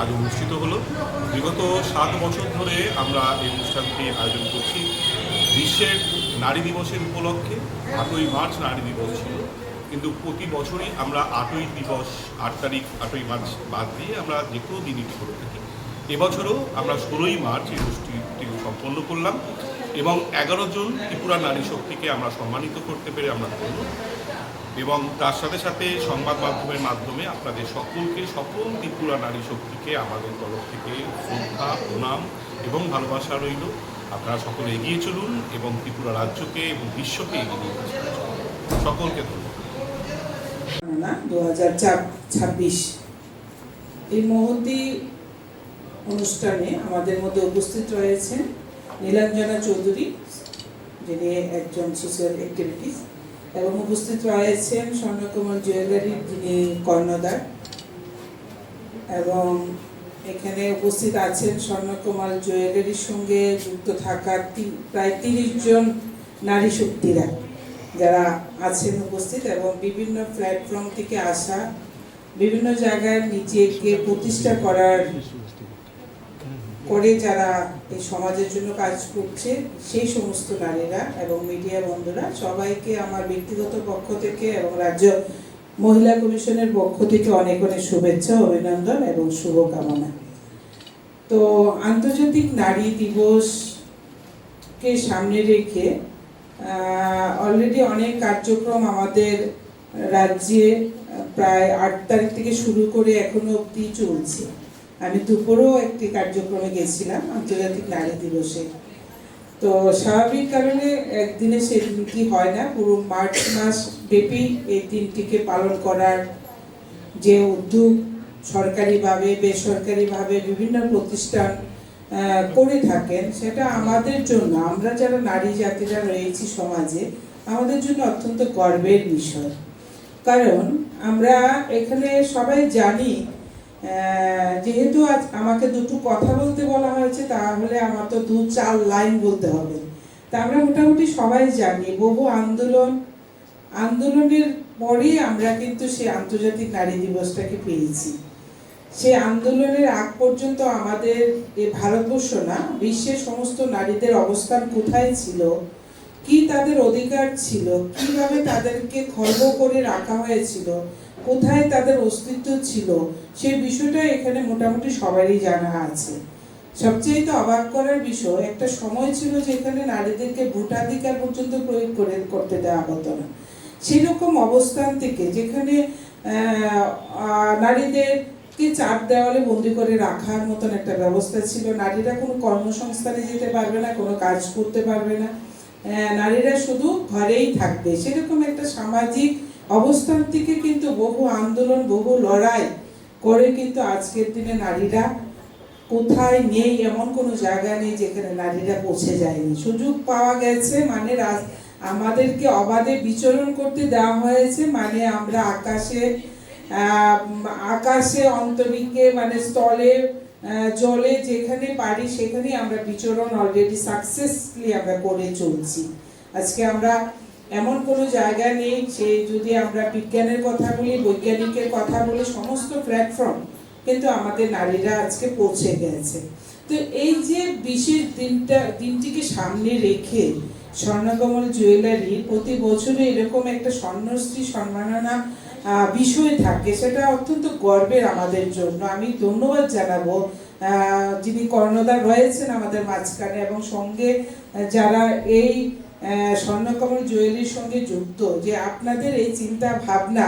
আজ অনুষ্ঠিত হলো। বিগত 7 বছর ধরে আমরা এই অনুষ্ঠানটি আয়োজন করছি। বিশ্বের নারী দিবসের উপলক্ষে 8ই মার্চ নারী দিবস ছিল, কিন্তু প্রতি বছরই আমরা 8ই দিবস 8 তারিখ 8ই মার্চ বাদ দিয়ে আমরা যে কোনো দিনই করে থাকি। এবছরও আমরা 16ই মার্চ এই অনুষ্ঠানটি সম্পন্ন করলাম এবং 11 জন ত্রিপুরা নারী শক্তিকে আমরা সম্মানিত করতে পেরে আমরা করব এবং তার সাথে সাথে সংবাদ মাধ্যমের মাধ্যমে আপনাদের সকলকে, সকল ত্রিপুরা নারী শক্তিকে আমাদের তরফ থেকে শ্রদ্ধা, প্রণাম এবং ভালোবাসা রইল। আপনারা সকলে এগিয়ে চলুন এবং ত্রিপুরা রাজ্যকে এবং বিশ্বকে এগিয়ে নিয়ে আসুন। সকলকে ধন্যবাদ। 2026 এই মহতী অনুষ্ঠানে আমাদের মধ্যে উপস্থিত রয়েছেন নীলাঞ্জনা চৌধুরী, যিনি একজন সোশ্যাল অ্যাক্টিভিটিস, এবং উপস্থিত রয়েছেন স্বর্ণকমল জুয়েলারি, যিনি কর্ণধার, এবং এখানে উপস্থিত আছেন স্বর্ণকমল জুয়েলারির সঙ্গে যুক্ত থাকা প্রায় 30 জন নারী শক্তিরা যারা আছেন উপস্থিত, এবং বিভিন্ন প্ল্যাটফর্ম থেকে আসা, বিভিন্ন জায়গায় নিজেকে প্রতিষ্ঠা করে যারা এই সমাজের জন্য কাজ করছে সেই সমস্ত নারীরা এবং মিডিয়া বন্ধুরা, সবাইকে আমার ব্যক্তিগত পক্ষ থেকে এবং রাজ্য মহিলা কমিশনের পক্ষ থেকে অনেক অনেক শুভেচ্ছা, অভিনন্দন এবং শুভকামনা। তো আন্তর্জাতিক নারী দিবসকে সামনে রেখে অলরেডি অনেক কার্যক্রম আমাদের রাজ্যে প্রায় 8 তারিখ থেকে শুরু করে এখনো অবধি চলছে। আমি দুপুরেও একটি কার্যক্রমে গেছিলাম আন্তর্জাতিক নারী দিবসে। তো স্বাভাবিক কারণে একদিনে সেই দিনটি হয় না, পুরো মার্চ মাস ব্যাপী এই দিনটিকে পালন করার যে উদ্যোগ সরকারিভাবে বেসরকারিভাবে বিভিন্ন প্রতিষ্ঠান করে থাকেন, সেটা আমাদের জন্য, আমরা যারা নারী জাতিরা রয়েছি সমাজে, আমাদের জন্য অত্যন্ত গর্বের বিষয়। কারণ আমরা এখানে সবাই জানি, যেহেতু আজ আমাকে দুটো কথা বলতে বলা হয়েছে, তাহলে আমার তো 2-4 লাইন বলতে হবে। তা আমরা মোটামুটি সবাই জানি বহু আন্দোলনের পরেই আমরা কিন্তু সেই আন্তর্জাতিক নারী দিবসটাকে পেয়েছি। সেই আন্দোলনের আগ পর্যন্ত আমাদের এই ভারতবর্ষ না, বিশ্বের সমস্ত নারীদের অবস্থান কোথায় ছিল, কি তাদের অধিকার ছিল, কিভাবে তাদেরকে খর্ব করে রাখা হয়েছিল, কোথায় তাদের অস্তিত্ব ছিল, সেই বিষয়টা এখানে মোটামুটি সবারই জানা আছে। সবচেয়ে তো অবাক করার বিষয়, একটা সময় ছিল যেখানে নারীদেরকে ভোটাধিকার পর্যন্ত প্রয়োগ করতে দেওয়া হতো না। সেরকম অবস্থান থেকে যেখানে নারীদেরকে 4 দেওয়ালে বন্দি করে রাখার মতন একটা ব্যবস্থা ছিল, নারীরা কোনো কর্মসংস্থানে যেতে পারবে না, কোনো কাজ করতে পারবে না, নারীরা শুধু ঘরেই থাকবে, সেরকম একটা সামাজিক অবস্থান থেকে কিন্তু বহু আন্দোলন, বহু লড়াই করে কিন্তু আজকের দিনে নারীরা কোথায় নেই, এমন কোনো জায়গা নেই যেখানে নারীরা পৌঁছে যায়নি। সুযোগ পাওয়া গেছে মানে আমাদেরকে অবাধে বিচরণ করতে দেওয়া হয়েছে, মানে আমরা আকাশে অন্তরিক্ষে, মানে স্থলে জলে যেখানে পারি সেখানেই আমরা বিচরণ অলরেডি সাকসেসফুলি আমরা করে চলছি। আজকে আমরা এমন কোনো জায়গা নেই, সে যদি আমরা বিজ্ঞানের কথা বলি, বৈজ্ঞানিকের কথা বলি, সমস্ত প্ল্যাটফর্ম কিন্তু আমাদের নারীরা আজকে পৌঁছে গেছে। তো এই যে বিশেষ দিনটিকে সামনে রেখে স্বর্ণকমল জুয়েলারি প্রতি বছরে এরকম একটা স্বর্ণশ্রী সম্মাননা বিষয় থাকে, সেটা অত্যন্ত গর্বের আমাদের জন্য। আমি ধন্যবাদ জানাবো যিনি কর্ণধার রয়েছেন আমাদের মাঝখানে এবং সঙ্গে যারা এই স্বর্ণকমল জুয়েলারির সঙ্গে যুক্ত, যে আপনাদের এই চিন্তা ভাবনা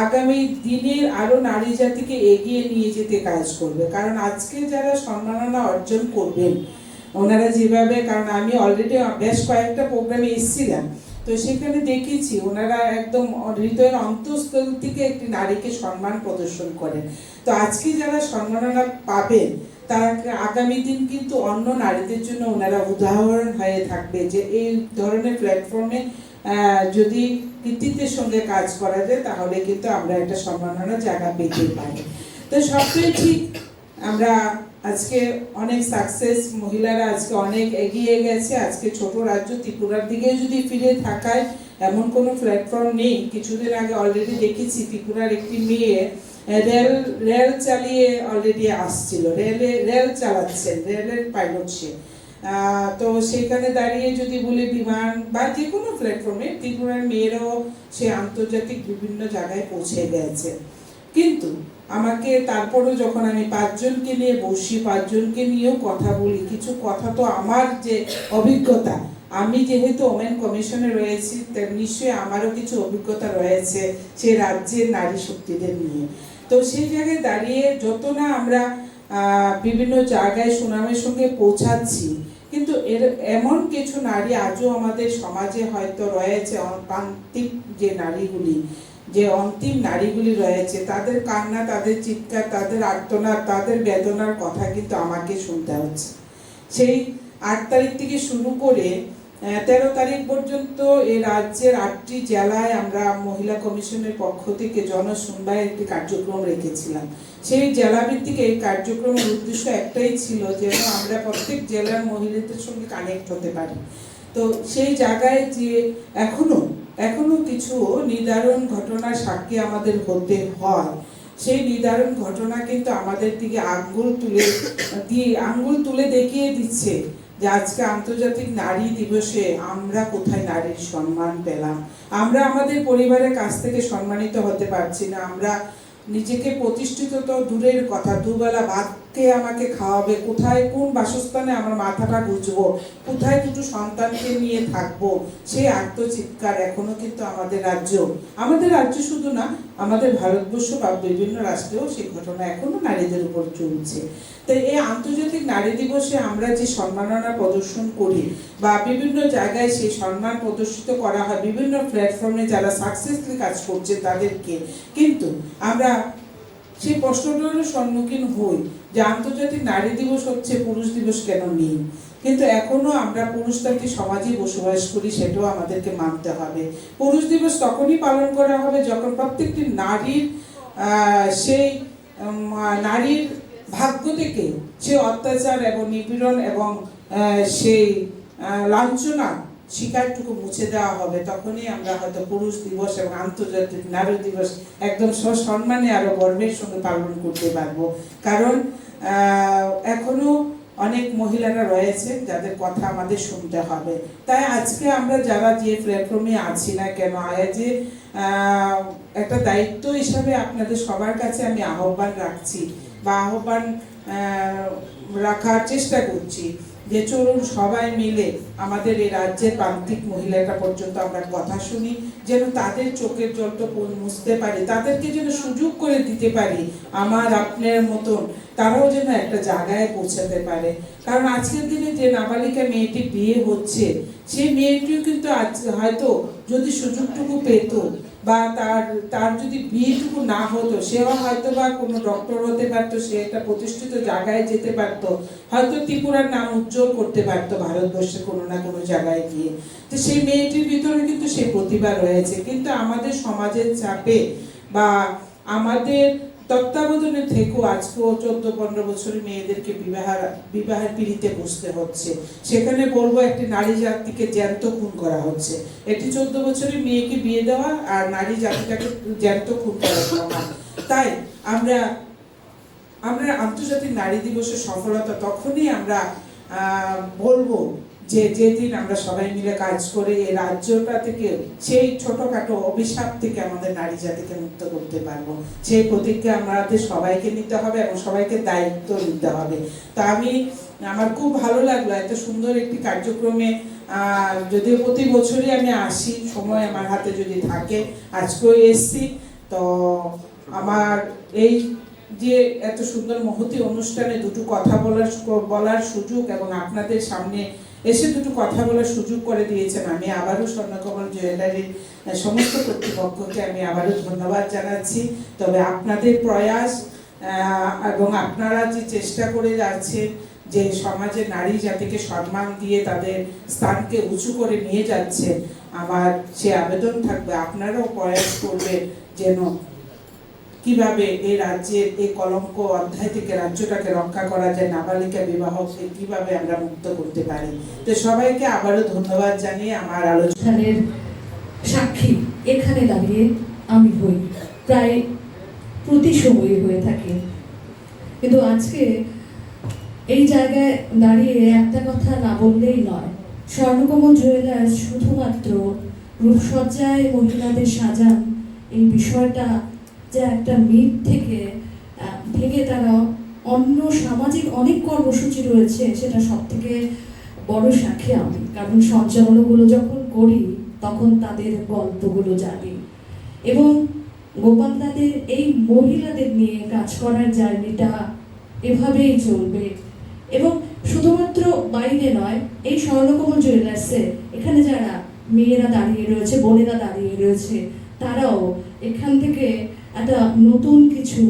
আগামী দিনের আরো নারী জাতিকে এগিয়ে নিয়ে যেতে কাজ করবে। কারণ আজকে যারা সম্মাননা অর্জন করবেন ওনারা যেভাবে, কারণ আমি অলরেডি বেশ কয়েকটা প্রোগ্রামে এসেছিলাম, তো সেখানে দেখেছি ওনারা একদম হৃদয়ের অন্তঃস্থল থেকে একটি নারীকে সম্মান প্রদর্শন করেন। তো আজকে যারা সম্মাননা পাবেন তারা আগামী দিন কিন্তু অন্য নারীদের জন্য ওনারা উদাহরণ হয়ে থাকবে, যে এই ধরনের প্ল্যাটফর্মে যদি কৃতিত্বের সঙ্গে কাজ করা যায় তাহলে কিন্তু আমরা একটা সম্মাননার জায়গা পেতে পারি। তো সবটাই ঠিক, আমরা আজকে অনেক সাকসেস, মহিলারা আজকে অনেক এগিয়ে গেছে। আজকে ছোট রাজ্য ত্রিপুরার দিকে যদি ফিরে থাকায় এমন কোনো প্ল্যাটফর্ম নেই। কিছুদিন আগে অলরেডি দেখেছি ত্রিপুরার একটি মেয়ে রেল চালিয়ে অলরেডি আসছিল, রেল চালাচ্ছেন, রেলের পাইলট সে। তো সেখানে দাঁড়িয়ে যদি বলি বিমান বা যে কোনো প্ল্যাটফর্মে ত্রিপুরার মেয়েরাও সে আন্তর্জাতিক বিভিন্ন জায়গায় পৌঁছে গেছে। কিন্তু আমাকে তারপরও যখন আমি 5 জনকে নিয়ে বসি, 5 জনকে নিয়েও কথা বলি, কিছু কথা তো আমার যে অভিজ্ঞতা, আমি যেহেতু ওমেন কমিশনে রয়েছি, তার নিশ্চয়ই আমারও কিছু অভিজ্ঞতা রয়েছে সে রাজ্যের নারী শক্তিদের নিয়ে। তো সেই জায়গায় দাঁড়িয়ে যত না আমরা বিভিন্ন জায়গায় সুনামের সঙ্গে পৌঁছাচ্ছি, কিন্তু এমন কিছু নারী আজও আমাদের সমাজে হয়তো রয়েছে, প্রান্তিক যে নারীগুলি, যে অন্তিম নারীগুলি রয়েছে, তাদের কান্না, তাদের চিৎকার, তাদের আর্তনাদ, তাদের বেদনার কথা কিন্তু আমাকে শুনতে হচ্ছে। সেই 8 তারিখ থেকে শুরু করে 13 তারিখ পর্যন্ত এই রাজ্যের 8টি জেলায় আমরা মহিলা কমিশনের পক্ষ থেকে জনশুনবায় একটি কার্যক্রম রেখেছিলাম। সেই জেলাভিত্তিক এই কার্যক্রমের উদ্দেশ্য একটাই ছিল, যেন আমরা প্রত্যেক জেলার মহিলাদের সঙ্গে কানেক্ট হতে পারি। তো সেই জায়গায় যে এখনো কিছু নিদারুণ ঘটনার সাক্ষী আমাদের হতে হয়, সেই নিদারুণ ঘটনা কিন্তু আমাদের দিকে আঙ্গুল তুলে দেখিয়ে দিচ্ছে যে আজকে আন্তর্জাতিক নারী দিবসে আমরা কোথায় নারীর সম্মান পেলাম। আমরা আমাদের পরিবারের কাছ থেকে সম্মানিত হতে পারছি না। আমরা নিজেকে প্রতিষ্ঠিত তো দূরের কথা, দুবেলা ভাত কে আমাকে খাওয়াবে, কোথায় কোন বাসস্থানে আমার মাথাটা গুঁজবো, কোথায় দুটো সন্তানকে নিয়ে থাকবো, সেই আত্মচিৎকার এখনো কিন্তু আমাদের রাজ্য শুধু না, আমাদের ভারতবর্ষ বা বিভিন্ন রাষ্ট্রেও সেই ঘটনা এখনো নারীদের উপর চলছে। তাই এই আন্তর্জাতিক নারী দিবসে আমরা যে সম্মাননা প্রদর্শন করি বা বিভিন্ন জায়গায় সেই সম্মান প্রদর্শিত করা হয়, বিভিন্ন প্ল্যাটফর্মে যারা সাকসেসফুলি কাজ করছে তাদেরকে, কিন্তু আমরা সেই প্রশ্নটারও সম্মুখীন হই যে আন্তর্জাতিক নারী দিবস হচ্ছে, পুরুষ দিবস কেন নেই? কিন্তু এখনো আমরা পুরুষতান্ত্রিক সমাজে বসবাস করি, সেটাও আমাদেরকে মানতে হবে। পুরুষ দিবস তখনই পালন করা হবে যখন প্রত্যেকটি নারীর সেই নারীর ভাগ্য থেকে সে অত্যাচার এবং নিপীড়ন এবং সেই লাঞ্ছনা শিকারটুকু মুছে দেওয়া হবে, তখনই আমরা হয়তো পুরুষ দিবস এবং আন্তর্জাতিক নারী দিবস একদম সসম্মানে আরো গর্বের সঙ্গে পালন করতে পারবো। কারণ এখনো অনেক মহিলারা রয়েছে যাদের কথা আমাদের শুনতে হবে। তাই আজকে আমরা যারা যে প্ল্যাটফর্মে আছি না কেন, আয়াজে একটা দায়িত্ব হিসাবে আপনাদের সবার কাছে আমি আহ্বান রাখছি বা আহ্বান রাখার চেষ্টা করছি যে চলুন সবাই মিলে আমাদের এই রাজ্যের প্রান্তিক মহিলাটা পর্যন্ত আমরা কথা শুনি, যেন তাদের চোখের জলটা মুছতে পারি, তাদেরকে যেন সুযোগ করে দিতে পারি আমার আপনার মতন তারাও যেন একটা জায়গায় পৌঁছাতে পারে। কারণ আজকের দিনে যে নাবালিকা মেয়েটি বিয়ে হচ্ছে, সেই মেয়েটিও কিন্তু হয়তো যদি সুযোগটুকু পেত বা তার যদি বিয়েটুকু না হতো, সেও হয়তো বা কোনো ডক্টর হতে পারতো, সে একটা প্রতিষ্ঠিত জায়গায় যেতে পারতো, হয়তো ত্রিপুরার নাম উজ্জ্বল করতে পারতো ভারতবর্ষের কোনো না কোনো জায়গায় গিয়ে। তো সেই মেয়েটির ভিতরে কিন্তু সেই প্রতিভা রয়েছে, কিন্তু আমাদের সমাজের চাপে বা আমাদের তত্ত্বাবধানে থেকেও আজকেও 14-15 বছরের মেয়েদেরকে বিবাহের পিড়িতে বসতে হচ্ছে। সেখানে বলবো একটি নারী জাতিকে জ্যান্ত খুন করা হচ্ছে। একটি 14 বছরের মেয়েকে বিয়ে দেওয়া আর নারী জাতিটাকে জ্যান্ত খুন করা সমান। তাই আমরা আন্তর্জাতিক নারী দিবসের সফলতা তখনই আমরা বলবো যেদিন আমরা সবাই মিলে কাজ করে এই রাজ্যটা থেকে সেই ছোটখাটো অভিশাপ থেকে আমাদের নারী জাতিকে মুক্ত করতে পারবো। সেই প্রতিজ্ঞা আমাদের সবাইকে নিতে হবে এবং সবাইকে দায়িত্ব নিতে হবে। তো আমার খুব ভালো লাগলো এত সুন্দর একটি কার্যক্রমে, যদিও প্রতি বছরই আমি আসি, সময় আমার হাতে যদি থাকে, আজকেও এসছি। তো আমার এই যে এত সুন্দর মহতী অনুষ্ঠানে দুটো কথা বলার সুযোগ এবং আপনাদের সামনে এসে দুটো কথা বলার সুযোগ করে দিয়েছেন, আমি আবারও স্বর্ণকমল জুয়েলারির সমস্ত কর্তৃপক্ষকে আমি আবারও ধন্যবাদ জানাচ্ছি। তবে আপনাদের প্রয়াস এবং আপনারা যে চেষ্টা করে যাচ্ছেন যে সমাজে নারী জাতিকে সম্মান দিয়ে তাদের স্থানকে উঁচু করে নিয়ে যাচ্ছে, আমার সে আবেদন থাকবে আপনারাও প্রয়াস করবেন যেন কিভাবে এই রাজ্যের এই কলঙ্ক অধ্যায় থেকে রাজ্যটাকে রক্ষা করা যায়, নাবালিকা বিবাহকে কিভাবে আমরা মুক্ত করতে পারি। তো সবাইকে আবারও ধন্যবাদ জানিয়ে আমার আলোচনার সাক্ষী এখানে দাঁড়িয়ে আমি হই। প্রায় প্রতি সময়ই হয়ে থাকে। কিন্তু আজকে এই জায়গায় দাঁড়িয়ে একটা কথা না বললেই নয়। স্বর্ণকমল জুয়েলার্স শুধুমাত্র রূপসজ্জায় মহিলাদের সাজান এই বিষয়টা যে একটা মিথ থেকে ভেঙে তারা অন্য সামাজিক অনেক কর্মসূচি রয়েছে, সেটা সব থেকে বড় সাক্ষী আমি। কারণ সঞ্চালনগুলো যখন করি তখন তাদের গল্পগুলো জানি, এবং গোপাল দাদের এই মহিলাদের নিয়ে কাজ করার জার্নিটা এভাবেই চলবে। এবং শুধুমাত্র বাইরে নয়, এই স্বর্ণকমল জুয়েলার্সে এখানে যারা মেয়েরা দাঁড়িয়ে রয়েছে, বোনেরা দাঁড়িয়ে রয়েছে, তারাও এখান থেকে একটা নতুন কিছু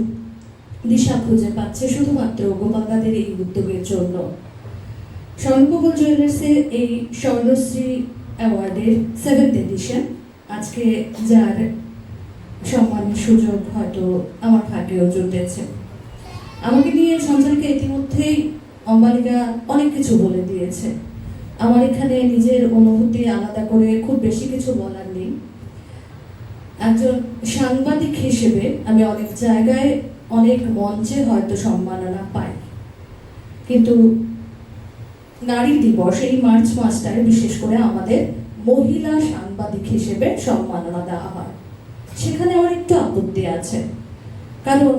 দিশা খুঁজে পাচ্ছে শুধুমাত্র গোপাল দাদের এই উদ্যোগের জন্য। স্বর্ণকমল জুয়েলার্সের এই স্বর্ণশ্রী অ্যাওয়ার্ডের 7th এডিশন আজকে, যার সম্মানের সুযোগ হয়তো আমার ভাগ্যেও জুটেছে। আমাকে নিয়ে সঞ্চালিকা ইতিমধ্যেই অম্বালিকা অনেক কিছু বলে দিয়েছে। আমার এখানে নিজের অনুভূতি আলাদা করে খুব বেশি কিছু বলার নেই। একজন সাংবাদিক হিসেবে আমি অনেক জায়গায় অনেক মঞ্চে হয়তো সম্মাননা পাই, কিন্তু নারী দিবস এই মার্চ মাসটায় বিশেষ করে আমাদের মহিলা সাংবাদিক হিসেবে সম্মাননা দেওয়া হয়। সেখানে আমার একটু আপত্তি আছে, কারণ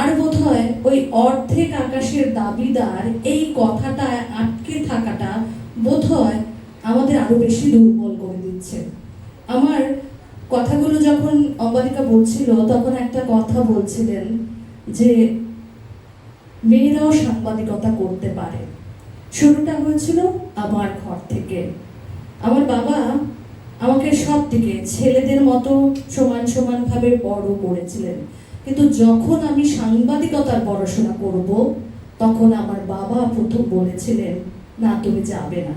আর বোধহয় ওই অর্ধেক আকাশের দাবিদার এই কথাটা আটকে থাকাটা বোধহয় আমাদের আরো বেশি দুর্বল করে দিচ্ছে। আমার কথাগুলো যখন অম্বালিকা বলছিল তখন একটা কথা বলছিলেন যে মেয়েরাও সাংবাদিকতা করতে পারে। শুরুটা হয়েছিল আমার ঘর থেকে। আমার বাবা আমাকে সব দিকে ছেলেদের মতো সমান সমানভাবে বড় করেছিলেন, কিন্তু যখন আমি সাংবাদিকতার পড়াশোনা করব তখন আমার বাবা প্রথম বলেছিলেন, না তুমি যাবে না।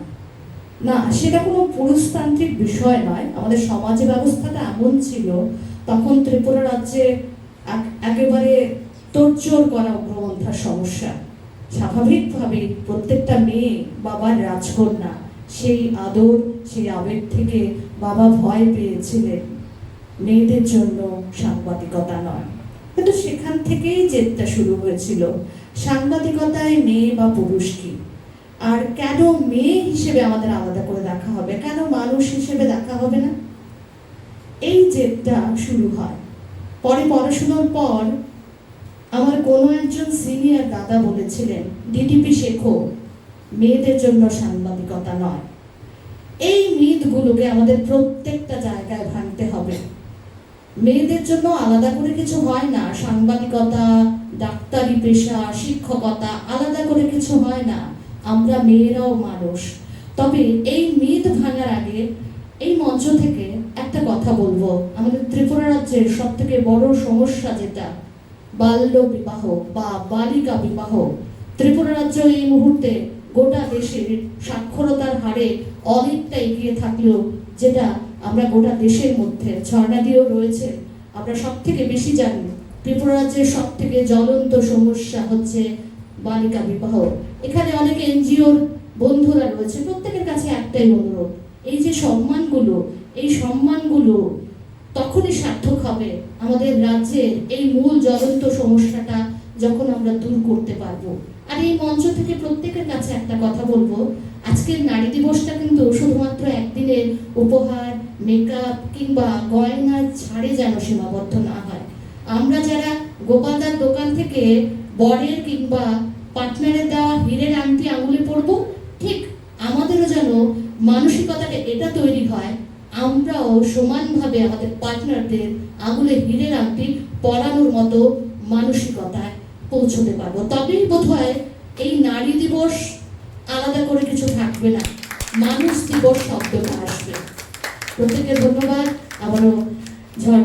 না, সেটা কোনো পুরুষতান্ত্রিক বিষয় নয়, আমাদের সমাজ ব্যবস্থাটা এমন ছিল তখন ত্রিপুরা রাজ্যে একেবারে তোড়জোড় করা উগ্রপন্থার সমস্যা। স্বাভাবিকভাবে প্রত্যেকটা মেয়ে বাবার রাজকন্যা, সেই আদর সেই আবেগ থেকে বাবা ভয় পেয়েছিলেন মেয়েদের জন্য সাংবাদিকতা নয়। কিন্তু সেখান থেকেই জেদটা শুরু হয়েছিল, সাংবাদিকতায় মেয়ে বা পুরুষ কি, আর কেন মেয়ে হিসেবে আমাদের আলাদা করে দেখা হবে, কেন মানুষ হিসেবে দেখা হবে না, এই জেদটা শুরু হয়। পরে পড়াশোনার পর আমার কোনো একজন সিনিয়র দাদা বলেছিলেন, ডিটিপি শেখো, মেয়েদের জন্য সাংবাদিকতা নয়। এই মিথগুলোকে আমাদের প্রত্যেকটা জায়গায় ভাঙতে হবে। মেয়েদের জন্য আলাদা করে কিছু হয় না, সাংবাদিকতা, ডাক্তারি পেশা, শিক্ষকতা আলাদা করে কিছু হয় না। আমরা মেয়েরাও মানুষ। তবে এই মিথ ভাঙার আগে এই মঞ্চ থেকে একটা কথা বলবো, আমাদের ত্রিপুরা রাজ্যের সব থেকে বড় সমস্যা যেটা বাল্য বিবাহ বা বালিকা বিবাহ। ত্রিপুরা রাজ্য এই মুহূর্তে গোটা দেশের সাক্ষরতার হারে অনেকটা এগিয়ে থাকলেও, যেটা আমরা গোটা দেশের মধ্যে ঝর্ণাদিও রয়েছে, আমরা সব থেকে বেশি জানি ত্রিপুরা রাজ্যের সব থেকে জ্বলন্ত সমস্যা হচ্ছে বালিকা বিবাহ। এখানে অনেক এনজিওর বন্ধুরা রয়েছে, প্রত্যেকের কাছে একটাই অনুরোধ, এই যে সম্মানগুলো, এই সম্মানগুলো তখনই সার্থক হবে আমাদের রাজ্যের এই মূল জ্বলন্ত সমস্যাটা যখন আমরা দূর করতে পারবো। আর এই মঞ্চ থেকে প্রত্যেকের কাছে একটা কথা বলবো, আজকের নারী দিবসটা কিন্তু শুধুমাত্র একদিনের উপহার, মেকআপ কিংবা গয়নার ছাড়ে যেন সীমাবদ্ধ না হয়। আমরা যারা গোপালদার দোকান থেকে বরের কিংবা পার্টনারের দেওয়া হীরের আংটি আঙুলে পরবো, ঠিক আমাদেরও যেন মানসিকতাটা এটা তৈরি হয়, আমরাও সমানভাবে আমাদের পার্টনারদের আঙুলে হীরের আংটি পরানোর মতো মানসিকতায় পৌঁছতে পারবো। তবেই বোধহয় এই নারী দিবস আলাদা করে কিছু থাকবে না, মানুষ দিবস শব্দটা আসবে। প্রত্যেকের ধন্যবাদ। আবারও ঝর্ণা